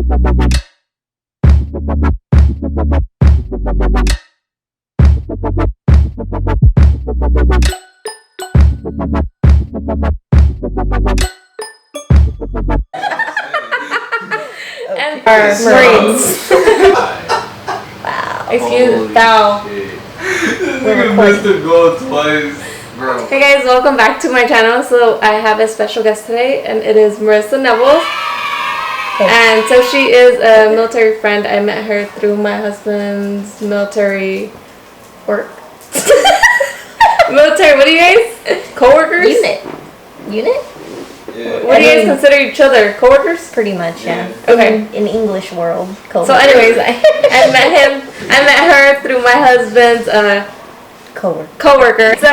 And Marines. Wow. If you thou. We're missed the goal twice, bro. Hey guys, welcome back to my channel. So I have a special guest today, and it is Marissa Neville. And so she is a military friend. I met her through my husband's military work. Military, what do you guys? Co-workers? Unit? Yeah. What do you guys consider each other? Co-workers? Pretty much, yeah. Okay. In English world, So anyways, I met her through my husband's co-worker. So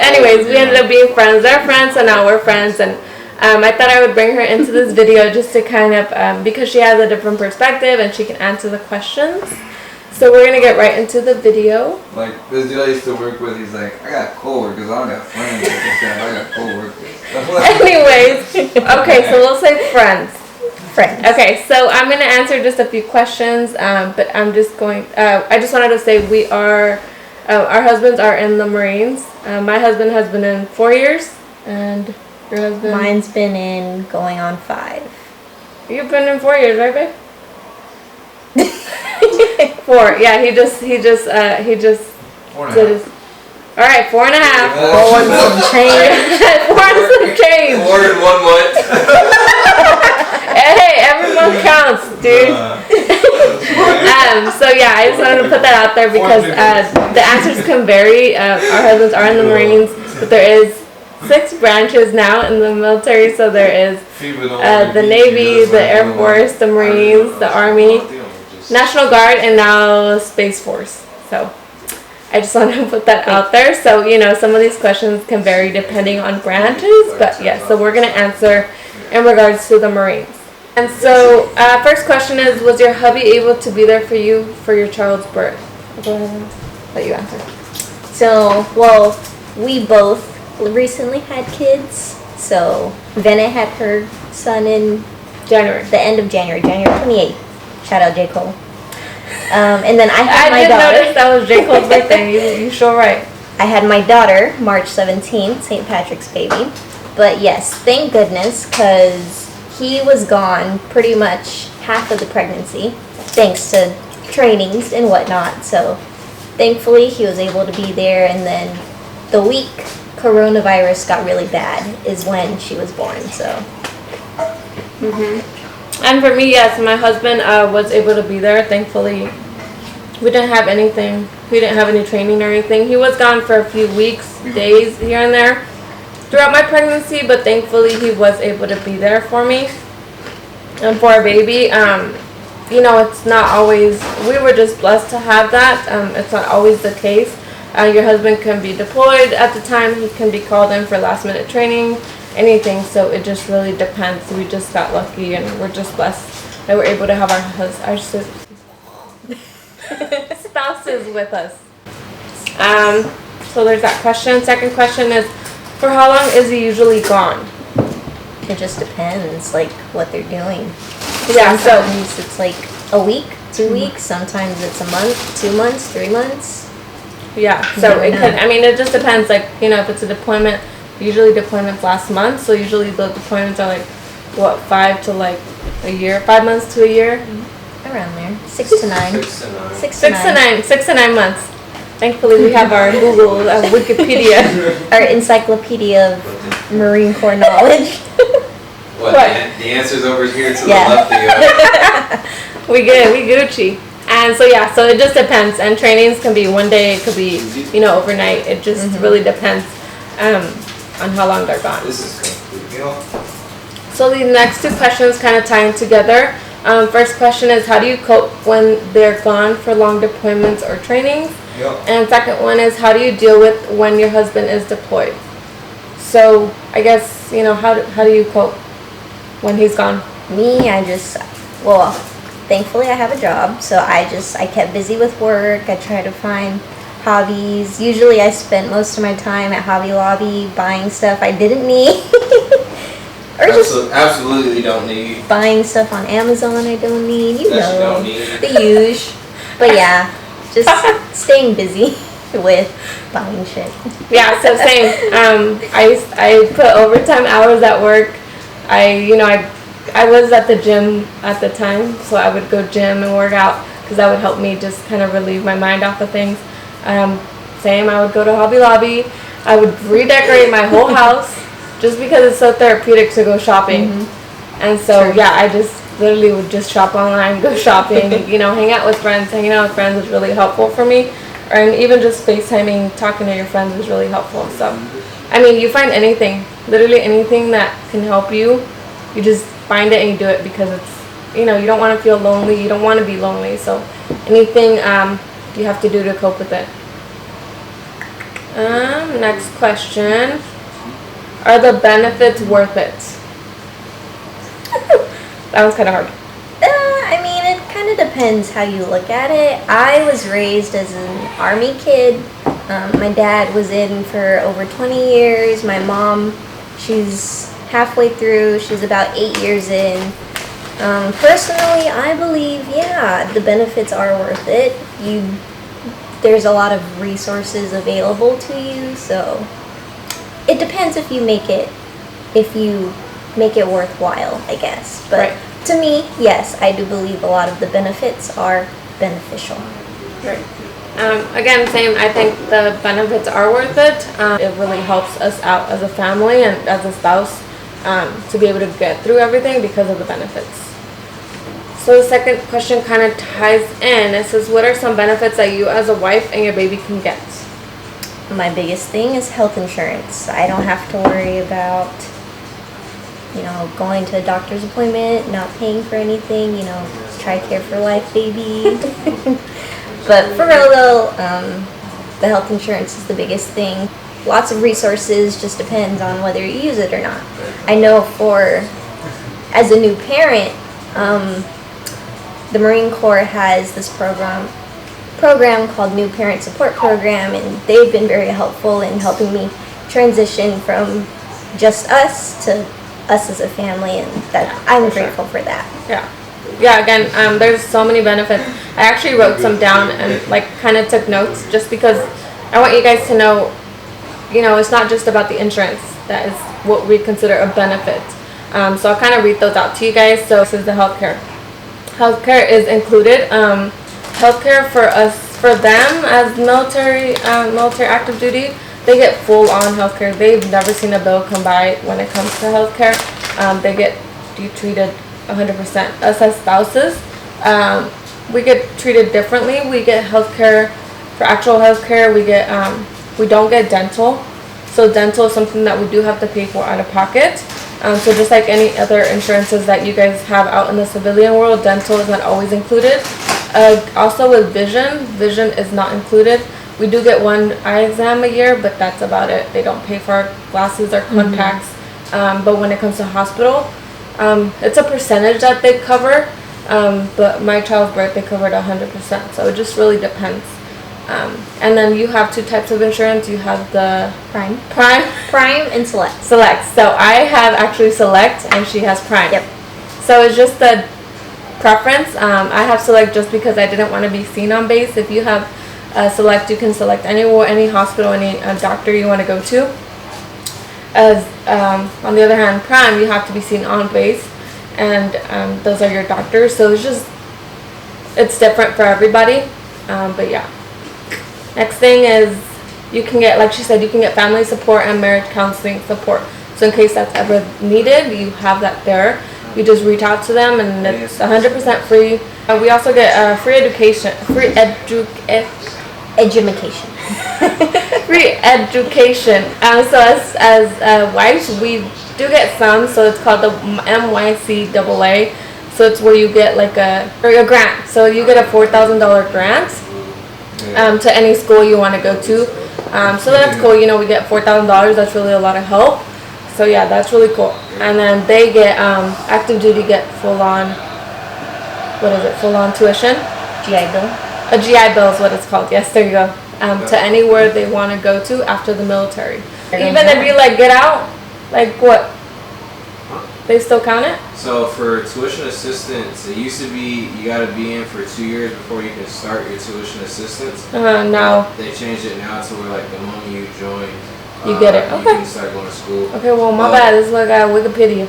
anyways, we ended up being friends. They're friends, so now we're friends. And I thought I would bring her into this video just to kind of, because she has a different perspective and she can answer the questions. So we're gonna get right into the video. Like this dude I used to work with, he's like, I got coworkers, I don't got friends. I got coworkers. Anyways, okay, so we'll say friends. Friends. Okay, so I'm gonna answer just a few questions, but I'm just going. I just wanted to say we are. Our husbands are in the Marines. My husband has been in 4 years, and your husband. Mine's been in going on 5. You've been in 4 years, right, babe? 4. Yeah, he just 4.5. did his. All right, 4.5. 4 and some change. 4 and some change. 4 in 1 month. Hey, every month counts, dude. So yeah, I just wanted to put that out there because the answers can vary. Our husbands are in the Marines, but there is 6 branches now in the military. So there is the Navy, the Air Force, the Marines, the Army, National Guard, and now Space Force. So I just wanted to put that out there. So, you know, some of these questions can vary depending on branches, but yeah, so we're going to answer in regards to the Marines. And so, first question is, was your hubby able to be there for you for your child's birth? I'll go ahead and let you answer. So, well, we both recently had kids. So, Venna had her son in January. the end of January 28th. Shout out J. Cole. And then I had my daughter. I did notice that was J. Cole's birthday. You sure right. I had my daughter March 17th, St. Patrick's baby. But yes, thank goodness, because he was gone pretty much half of the pregnancy, thanks to trainings and whatnot. So thankfully he was able to be there. And then the week coronavirus got really bad is when she was born. So. And for me, yes, my husband was able to be there. Thankfully, we didn't have anything. We didn't have any training or anything. He was gone for a few weeks, days here and there throughout my pregnancy, but thankfully he was able to be there for me and for our baby. You know, it's not always, we were just blessed to have that. It's not always the case. Your husband can be deployed at the time. He can be called in for last minute training, anything. So it just really depends. We just got lucky and we're just blessed that we're able to have our spouses with us. So there's that question. Second question is, for how long is he usually gone? It just depends, like, what they're doing. Yeah, sometimes it's like a week, 2 weeks. Sometimes it's a month, 2 months, 3 months. Yeah, so it could, I mean, it just depends. Like, you know, if it's a deployment, usually deployments last month. So usually the deployments are like, what, 5 to like a year? 5 months to a year? Around there. 6 to 9. 6 to 9 months. Thankfully, we have our Google, Wikipedia. Our encyclopedia of Marine Corps knowledge. What? The answer's over here to the left of you. We good. We Gucci. And so, yeah, so it just depends. And trainings can be one day. It could be, you know, overnight. It just really depends on how long they're gone. This is cool. So the next 2 questions kind of tying together. First question is, how do you cope when they're gone for long deployments or trainings? And second one is, how do you deal with when your husband is deployed? So I guess, you know, how do you cope when he's gone? Me, thankfully I have a job, so I kept busy with work. I try to find hobbies. Usually I spent most of my time at Hobby Lobby buying stuff I didn't need. Or just absolutely don't need. buying stuff on Amazon I don't need. You That you know, don't need. the usual. But yeah, just staying busy with buying shit. Yeah, so same. I put overtime hours at work. I was at the gym at the time, so I would go gym and work out because that would help me just kind of relieve my mind off of things. Same, I would go to Hobby Lobby. I would redecorate my whole house just because it's so therapeutic to go shopping. Mm-hmm. And so, True. yeah, I just literally would just shop online, go shopping, hang out with friends. Hanging out with friends is really helpful for me. And even just FaceTiming, talking to your friends is really helpful. So, I mean, you find anything, literally anything that can help you, you just find it and you do it because it's, you don't want to feel lonely. You don't want to be lonely. So, anything you have to do to cope with it. Next question. Are the benefits worth it? That one's kind of hard. I mean, it kind of depends how you look at it. I was raised as an Army kid. My dad was in for over 20 years. My mom, she's halfway through. She's about 8 years in. Personally, I believe, yeah, the benefits are worth it. There's a lot of resources available to you, so it depends if you make it worthwhile, I guess. But Right. to me, yes, I do believe a lot of the benefits are beneficial. Right. Again, same. I think the benefits are worth it. It really helps us out as a family and as a spouse to be able to get through everything because of the benefits. So the second question kind of ties in. It says, what are some benefits that you as a wife and your baby can get? My biggest thing is health insurance. I don't have to worry about, going to a doctor's appointment, not paying for anything, TRICARE for life, baby. But for real though, the health insurance is the biggest thing. Lots of resources, just depends on whether you use it or not. I know as a new parent, the Marine Corps has this program called New Parent Support Program, and they've been very helpful in helping me transition from just us to us as a family, and that I'm grateful for that. Yeah, again, there's so many benefits. I actually wrote some down and kind of took notes just because I want you guys to know, it's not just about the insurance. That is what we consider a benefit. So I'll kind of read those out to you guys. So this is the healthcare. Healthcare is included. Healthcare for them as military active duty, they get full on healthcare. They've never seen a bill come by when it comes to healthcare. They get treated 100%. Us as spouses, we get treated differently. We get healthcare for actual healthcare. We don't get dental. So dental is something that we do have to pay for out of pocket. So just like any other insurances that you guys have out in the civilian world, dental is not always included. Also with vision is not included. We do get one eye exam a year, but that's about it. They don't pay for our glasses or contacts. But when it comes to hospital, it's a percentage that they cover. But my child's birth, they covered 100%. So it just really depends. And then you have two types of insurance. You have the Prime and Select. So I have actually Select, and she has Prime. Yep. So it's just the preference. I have Select just because I didn't want to be seen on base. If you have Select, you can select any hospital, any doctor you want to go to. As on the other hand, Prime, you have to be seen on base, and those are your doctors. So it's different for everybody. But yeah. Next thing is you can get, like she said, you can get family support and marriage counseling support. So in case that's ever needed, you have that there. You just reach out to them, and it's 100% free. We also get free education, free education. So as wives, we do get some. So it's called the MYCAA. So it's where you get a grant. So you get a $4,000 grant to any school you want to go to. So that's cool. We get $4,000. That's really a lot of help. So yeah, that's really cool. And then they get active duty get full on. What is it? Full on tuition. GI Bill. A GI Bill is what it's called. Yes, there you go. To anywhere they want to go to after the military. Even if you get out, what? They still count it? So for tuition assistance, it used to be you got to be in for 2 years before you can start your tuition assistance. No. They changed it now to where like the moment you join, You get it. You Okay. can start going to school. Okay, well, my bad. This is like Wikipedia.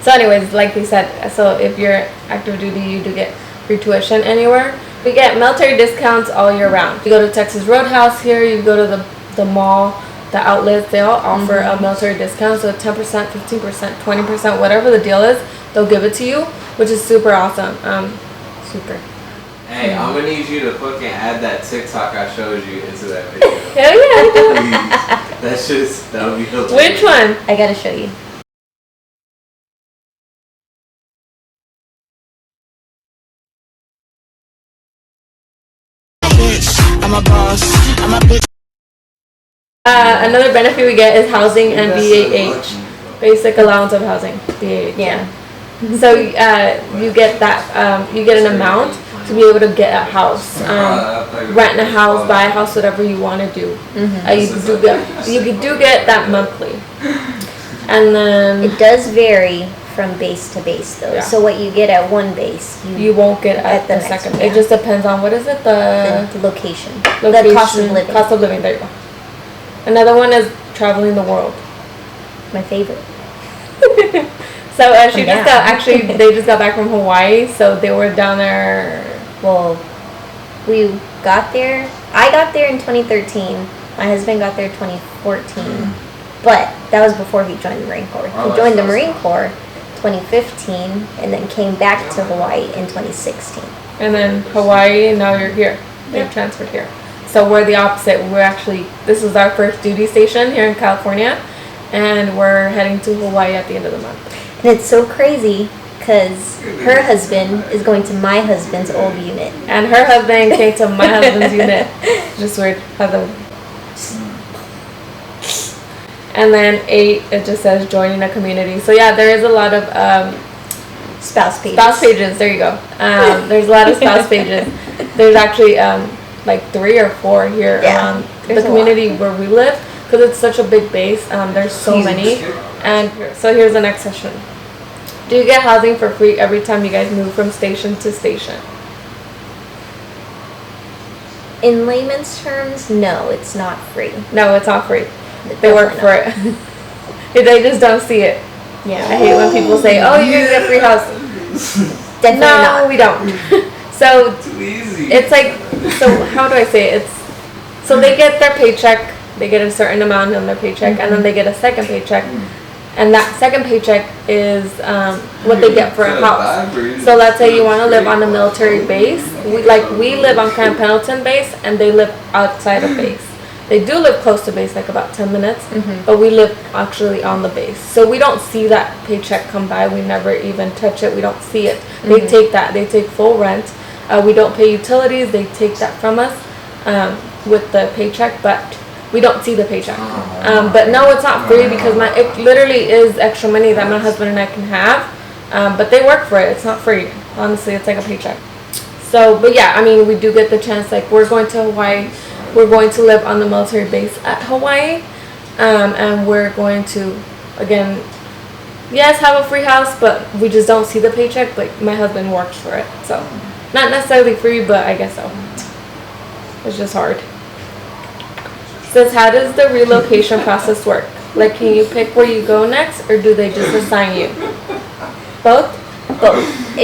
So anyways, like we said, so if you're active duty, you do get free tuition anywhere. We get military discounts all year round. You go to Texas Roadhouse here, you go to the mall, the outlets, they all offer a military discount. So 10%, 15%, 20%, whatever the deal is, they'll give it to you, which is super awesome. Super. Hey, I'm gonna need you to fucking add that TikTok I showed you into that video. Hell yeah. Please. That would be hilarious. Which one? I gotta show you. I'm a boss. I'm a bitch. Another benefit we get is housing and BAH, basic allowance of housing. BAH. Yeah. So you get that you get an amount to be able to get a house, rent a house, buy a house, whatever you want to do. You do get that monthly, and then It does vary from base to base though. Yeah. So what you get at one base, you won't get at the the next second. one, It yeah. just depends on what is it the location, the location, cost of living. Cost of living. There you go. Another one is traveling the world. My favorite. So she Yeah. just they just got back from Hawaii, so they were down there. Well, we got there. I got there in 2013. My husband got there 2014. But that was before he joined the Marine Corps. He joined the Marine Corps 2015 and then came back to Hawaii in 2016. And then Hawaii, and now you're here. They've transferred here. So we're the opposite. This is our first duty station here in California, and we're heading to Hawaii at the end of the month. And it's so crazy because her husband is going to my husband's old unit. And her husband came to my husband's unit. Just weird how the. And then 8, it just says joining a community. So yeah, there is a lot of Spouse pages. spouse pages. There you go. There's a lot of spouse pages. There's actually like 3 or 4 here around the community where we live, because it's such a big base. There's so many. And so here's the next question. Do you get housing for free every time you guys move from station to station? In layman's terms, no, it's not free. No, it's not free. They work for it. They just don't see it. Yeah. I hate when people say, "Oh, you guys get free house." Definitely No, not. we don't. So Too easy. it's like, so how do I say it? So they get their paycheck, they get a certain amount on their paycheck, and then they get a second paycheck, and that second paycheck is what they get for a house. So let's say you want to live on a military base. We live on Camp Pendleton base, and they live outside of base. They do live close to base, like about 10 minutes, but we live actually on the base. So we don't see that paycheck come by. We never even touch it. We don't see it. They take that. They take full rent. We don't pay utilities. They take that from us with the paycheck, but we don't see the paycheck. But no, it's not free, because it literally is extra money that my husband and I can have. But they work for it. It's not free. Honestly, it's like a paycheck. So, but yeah, I mean, we do get the chance. Like, we're going to Hawaii. We're going to live on the military base at Hawaii. And we're going to, again, yes, have a free house, but we just don't see the paycheck. But my husband works for it. So, not necessarily free, but I guess so. It's just hard. Says, how does the relocation process work? Like, can you pick where you go next, or do they just assign you? Both? Both.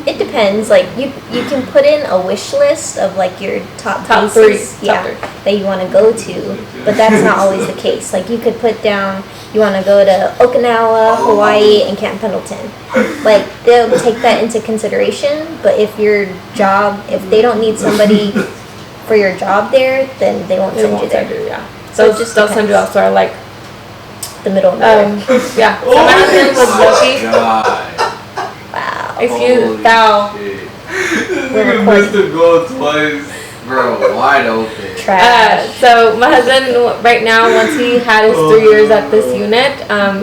It depends. Like you can put in a wish list of like your top three. places, that you want to go to, but that's not always the case. Like you could put down you want to go to Okinawa, Hawaii, and Camp Pendleton. Like they'll take that into consideration, but if if they don't need somebody for your job there, then they won't send you there. Yeah. So it just they'll send you elsewhere, like the middle of nowhere. yeah. So my husband was lucky. God. Wow. Excuse thou. We're recording. Mr. Gold twice. Bro, wide open. Trash. So my husband right now, once he had his 3 years at this unit,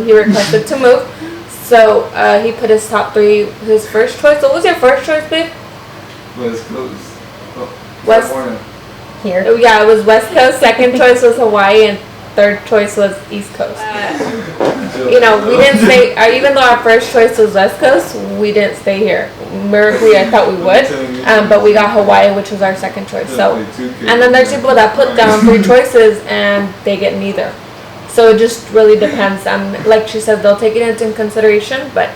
he requested to move. So he put his top 3, his first choice. What was your first choice, babe? West Coast. West. California. Here. Oh, yeah, it was West Coast. Second choice was Hawaii, and third choice was East Coast. you know, we didn't stay, even though our first choice was West Coast, we didn't stay here. Miraculously, I thought we would, but we got Hawaii, which was our second choice. So, and then there's people that put down 3 choices and they get neither. So it just really depends. Like she said, they'll take it into consideration, but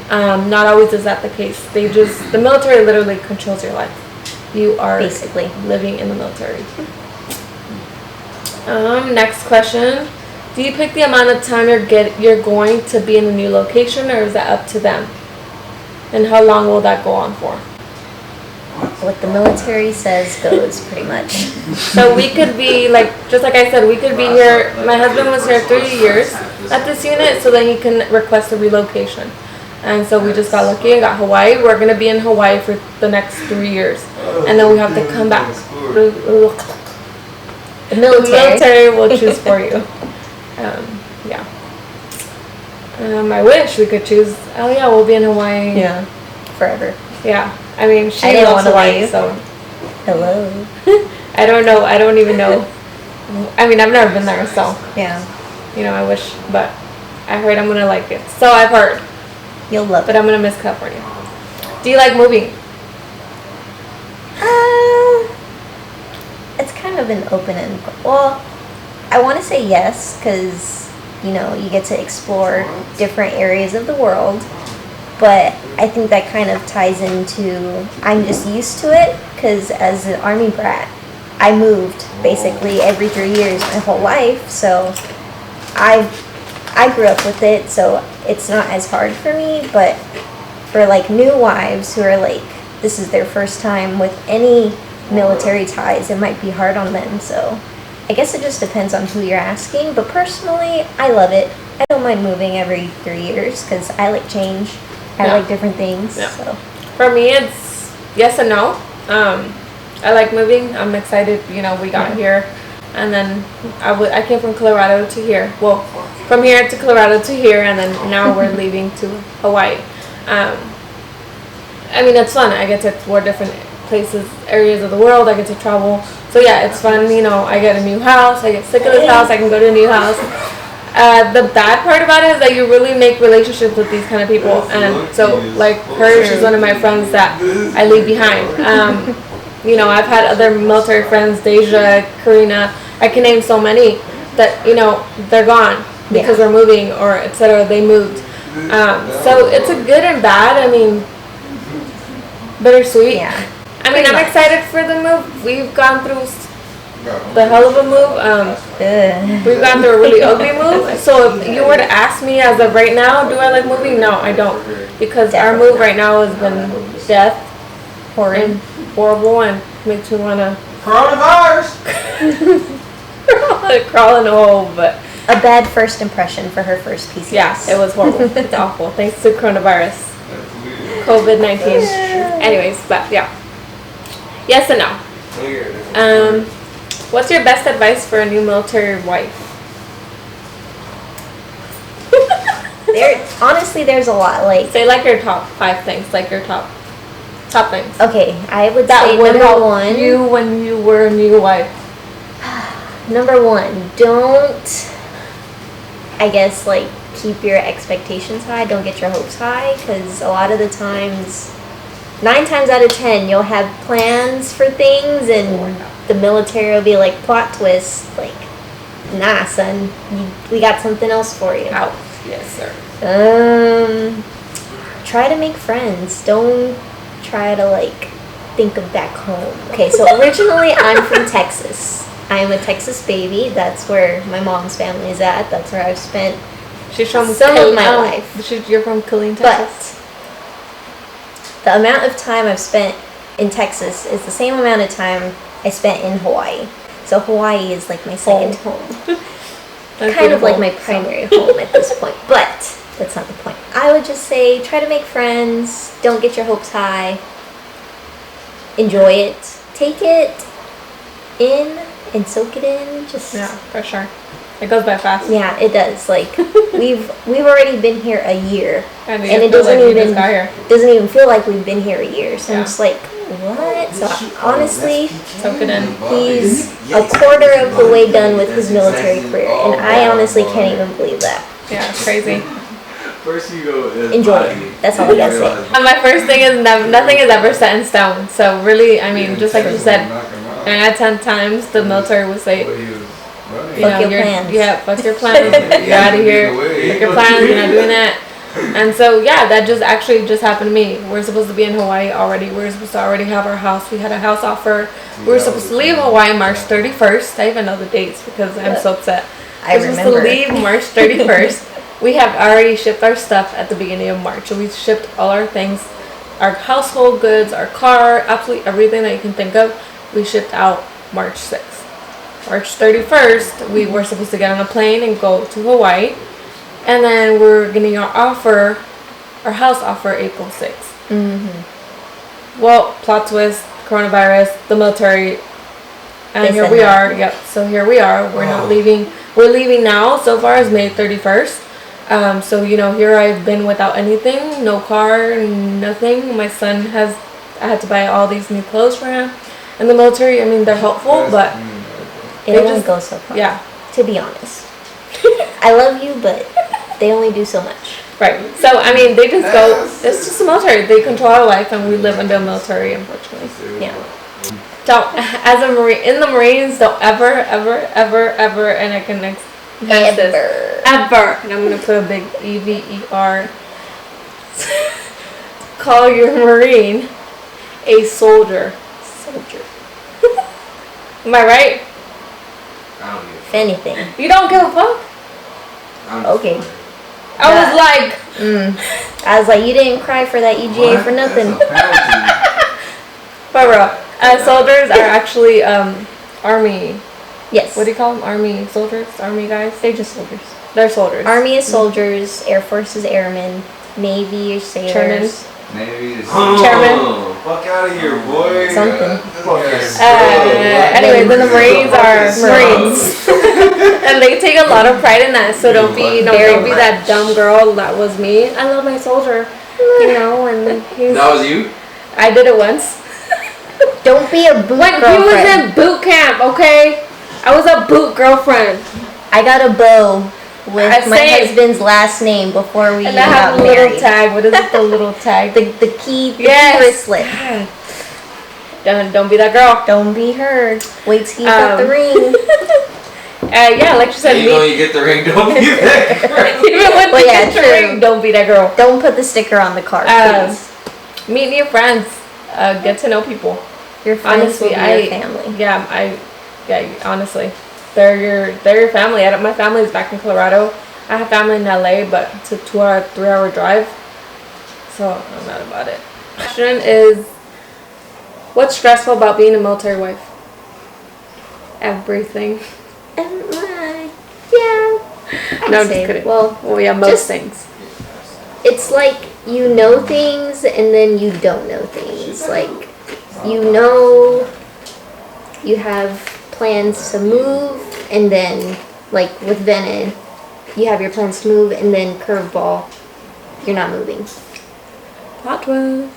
not always is that the case. The military literally controls your life. You are basically living in the military. Next question. Do you pick the amount of time you're going to be in a new location, or is that up to them? And how long will that go on for? what the military says goes, pretty much. So we could be just like I said, we could be here. My husband was here 3 years at this unit, so then he can request a relocation. And so we just got lucky and got Hawaii. We're gonna be in Hawaii for the next 3 years, and then we have to come back. The military will choose for you. Yeah. I wish we could choose. Oh yeah, we'll be in Hawaii. Yeah, forever. Yeah. I mean, I she didn't loves wanna Hawaii, leave. so. Hello. I don't know. I don't even know. I mean, I've never been there, so. Yeah, You know, I wish, but I heard I'm gonna like it. So I've heard, you'll love but it. I'm gonna miss California. Do you like moving? It's kind of an open end. Well, I want to say yes, because you know you get to explore different areas of the world. But I think that kind of ties into I'm just used to it, because as an army brat, I moved basically every 3 years my whole life. So I grew up with it, so it's not as hard for me. But for like new wives who are like, this is their first time with any military ties, it might be hard on them. So I guess it just depends on who you're asking. But personally, I love it. I don't mind moving every 3 years because I like change. I Yeah. like different things. Yeah. So For me, it's yes and no. I like moving. I'm excited. You know, we got here, and then I came from Colorado to here. Well, from here to Colorado to here, and then now we're leaving to Hawaii. I mean, it's fun. I get to explore different places, areas of the world. I get to travel. So yeah, it's fun. You know, I get a new house. I get sick of this house. I can go to a new house. The bad part about it is that you really make relationships with these kind of people, and so like her, she's one of my friends that I leave behind. You know, I've had other military friends, Deja, Karina. I can name so many that you know they're gone because they're moving or etc. They moved. So it's a good and bad. I mean, bittersweet. yeah, I mean, I'm excited for the move. We've gone through the hell of a move. We've gone through a really ugly move. So if you were to ask me as of right now, do I like moving? No, I don't. Because our move right now has been death and horrible and makes me want to Coronavirus! crawl in a hole. But a bad first impression for her first PCS. yeah, it was horrible. It's awful. Thanks to coronavirus. COVID-19. Anyways, but yeah. Yes and no. What's your best advice for a new military wife? Honestly, there's a lot. Like, Say like your top 5 things, like your top things. okay, I would That say would number help one. you when you were a new wife. Number one, don't, I guess, like, keep your expectations high. Don't get your hopes high, because a lot of the times, 9 times out of 10, you'll have plans for things, and the military will be like, plot twist, like, nah, son, we got something else for you. Out. Yes, sir. Try to make friends. Don't try to, like, think of back home. Okay, so originally I'm from Texas. I'm a Texas baby. That's where my mom's family is at. That's where I've spent She's from some of my life. You're from Killeen, Texas. But the amount of time I've spent in Texas is the same amount of time I spent in Hawaii. So Hawaii is like my second home. That's Kind of like beautiful. my primary home at this point. But that's not the point. I would just say try to make friends. Don't get your hopes high. Enjoy it. Take it in and soak it in. Just Yeah, for sure. It goes by fast. yeah, it does. Like we've already been here a year, And and it doesn't you even just got here. doesn't even feel like we've been here a year. So Yeah. I'm just like, what? So honestly, Soak it in. he's a quarter of the way done with his military career, and I honestly can't even believe that. Yeah, it's crazy. First you go Enjoy it. That's all we gotta say. And my first thing is nothing is ever set in stone. So really, I mean, just like you said, 9 out of 10 times the military would say, Fuck your plans. Yeah, fuck your plans. You're out of here. Fuck your plans. You're not doing that. And so yeah, that just actually just happened to me. We're supposed to be in Hawaii already. We're supposed to already have our house. We had a house offer. We were supposed to leave Hawaii March 31st. I even know the dates because I'm so upset. I We're supposed remember. to leave March 31st. We have already shipped our stuff at the beginning of March. So we shipped all our things, our household goods, our car, absolutely everything that you can think of. We shipped out March 6th. March 31st, we were supposed to get on a plane and go to Hawaii. And then we're getting our house offer April 6th. Mm-hmm. Well, plot twist, coronavirus, the military, and They here said we no. are. Yep, so here we are. We're not leaving. We're leaving now. So far as May 31st. So, here I've been without anything, no car, nothing. My son I had to buy all these new clothes for him. And the military, I mean, they're helpful, but It They only just- goes so far. yeah. To be honest. I love you, but they only do so much. Right. So, I mean, they just go, it's just the military. They control our life, and we live under the military, unfortunately. Yeah. Don't, as a Marine, in the Marines, don't ever, and I can next this, ever, and I'm going to put a big EVER, call your Marine a soldier. Soldier. Am I right? I don't give a If anything. You don't give a fuck? I'm just Okay. playing. I was like, I was like, you didn't cry for that EGA for nothing. but bro, soldiers are actually army. Yes. What do you call them? Army soldiers? Army guys? They're just soldiers. They're soldiers. Army is soldiers, Air Force is airmen, Navy is sailors. Maybe it's Chairman. Fuck out of here, boy. Something. Anyway, then the Marines are Marines. And they take a lot of pride in that. So don't be, Very don't be that dumb girl that was me. I love my soldier. And That was you? I did it once. Don't be a boot When he was girlfriend. in boot camp, okay? I was a boot girlfriend. I got a bow with my Same. husband's last name before we And I have got a little married. tag. What is it? The little tag. The key, the Yes. key wristlet. Don't be that girl. Don't be her. Wait till you got the Um, ring. Yeah, like you said, You know you get the ring, don't be that girl. even when Well, you yeah, get your true. ring, don't be that girl. Don't put the sticker on the card, please. Meet new friends. Get to know people. Your friends Honestly, will be your family. Yeah, honestly, they're your family. My family's back in Colorado. I have family in LA, but it's a 3-hour drive, so I'm not about it. Question is, what's stressful about being a military wife? Everything. Yeah. No, I'm say, just kidding. well, yeah, most just- things. It's like you know things and then you don't know things. Like you know you have plans to move and then like with Venom you have your plans to move and then curveball you're not moving. Plot twist.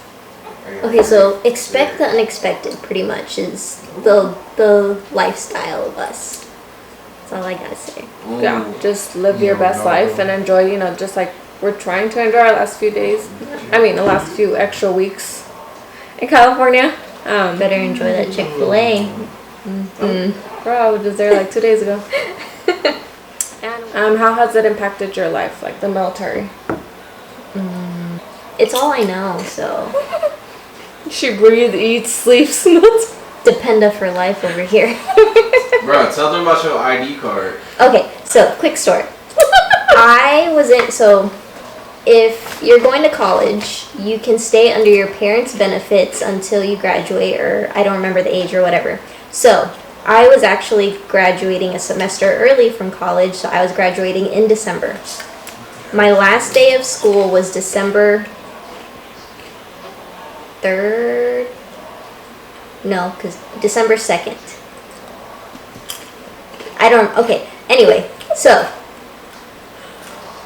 Okay, so expect the unexpected pretty much is the lifestyle of us. That's all I gotta say. Yeah, just live your best life and enjoy, just like we're trying to enjoy our last few days. I mean, the last few extra weeks in California. Better enjoy that Chick-fil-A. Bro, I was just there like 2 days ago. How has it impacted your life, like the military? It's all I know, so She breathes, eats, sleeps, smells. dependa for life over here. Bro, tell them about your ID card. Okay, so quick story. If you're going to college, you can stay under your parents' benefits until you graduate, or I don't remember the age or whatever. So I was actually graduating a semester early from college, so I was graduating in December. My last day of school was December 3rd. No, because December 2nd. Okay, anyway, so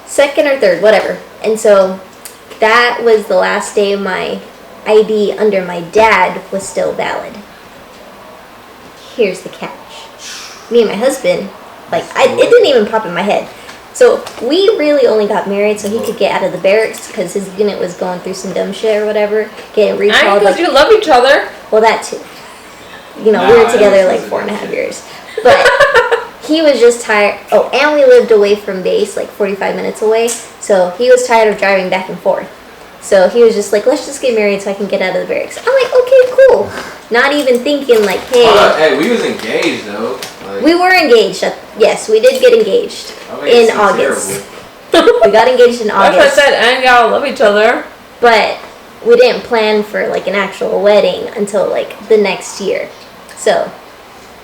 2nd or 3rd, whatever. And so that was the last day of my ID under my dad was still valid. Here's the catch. Me and my husband, it didn't even pop in my head. So we really only got married so he could get out of the barracks because his unit was going through some dumb shit or whatever, getting recalled. Because you love each other. Well, that too. You know, we were together like 4.5 years. But he was just tired. Oh, and we lived away from base, like 45 minutes away. So he was tired of driving back and forth. So he was just like, let's just get married so I can get out of the barracks. I'm like, okay, cool. Not even thinking like, hey. Hey, we was engaged though. Like, We were engaged. Yes, we did get engaged in August. We got engaged in That's what I August. said, and y'all love each other. But we didn't plan for like an actual wedding until like the next year. So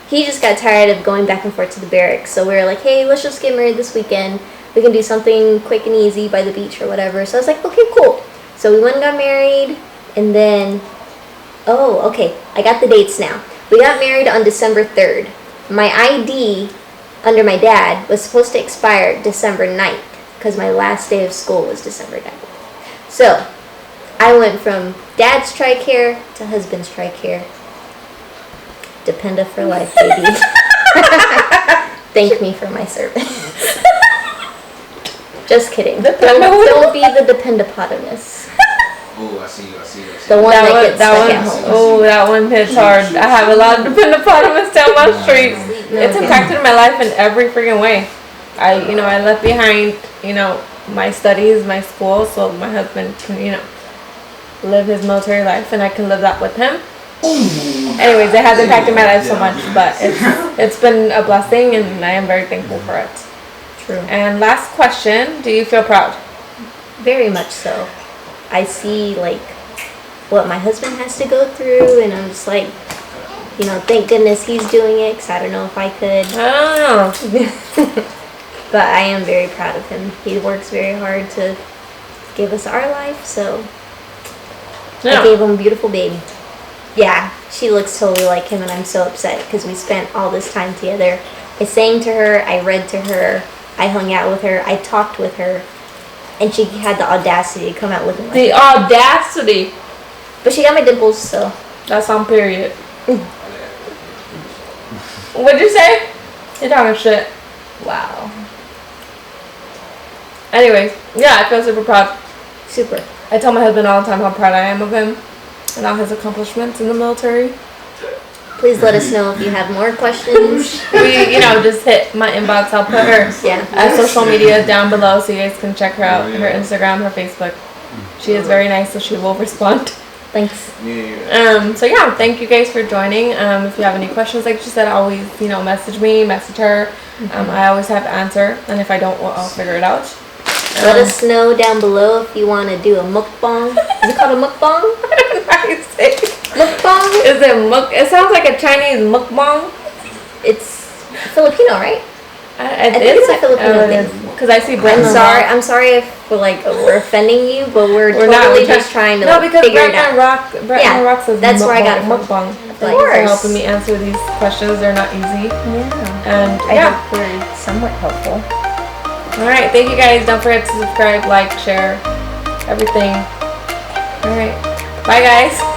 he just got tired of going back and forth to the barracks. So we were like, hey, let's just get married this weekend. We can do something quick and easy by the beach or whatever. So I was like, okay, cool. So we went and got married. And then, oh, okay. I got the dates now. We got married on December 3rd. My ID under my dad was supposed to expire December 9th because my last day of school was December 9th. So I went from dad's TRICARE to husband's TRICARE. Dependa for life, baby. Thank me for my service. Just kidding. Don't be the dependopotamus. Oh, I see you. The one that gets stuck at home. Oh, that one hits hard. I have a lot of dependopotamus down my street. It's impacted my life in every freaking way. I left behind, my studies, my school, so my husband can, live his military life, and I can live that with him. Anyways, it has impacted my life so much, but it's been a blessing, and I am very thankful for it. True. And last question: do you feel proud? Very much so. I see like what my husband has to go through, and I'm just like, thank goodness he's doing it, because I don't know if I could. Oh. But I am very proud of him. He works very hard to give us our life, so I gave him a beautiful baby. Yeah, she looks totally like him, and I'm so upset because we spent all this time together. I sang to her, I read to her, I hung out with her, I talked with her, and she had the audacity to come out looking like The audacity. But she got my dimples, so. That's on period. What'd you say? You're talking shit. Wow. Anyways, yeah, I feel super proud. Super. I tell my husband all the time how proud I am of him and all his accomplishments in the military. Please let us know if you have more questions. We, just hit my inbox. I'll put her social media down below so you guys can check her out. Her Instagram, her Facebook. She is very nice, so she will respond. Thanks. So yeah, thank you guys for joining. If you have any questions, like she said, always, message me, message her. I always have to answer, and if I don't, I'll figure it out. Let us know down below if you want to do a mukbang. Is it called a mukbang? I don't know how you say it. Mukbang? Is it muk? It sounds like a Chinese mukbang. It's Filipino, right? I think it's a Filipino thing. Because I see Brent. I'm sorry if we're offending you, but we're totally just trying to because figure it Brent out. and Rock says that's where I got it from. mukbang. Of Thanks for helping me answer these questions. They're not easy. Yeah. And I hope we're somewhat helpful. Alright, thank you guys. Don't forget to subscribe, like, share, everything. Alright. Bye guys.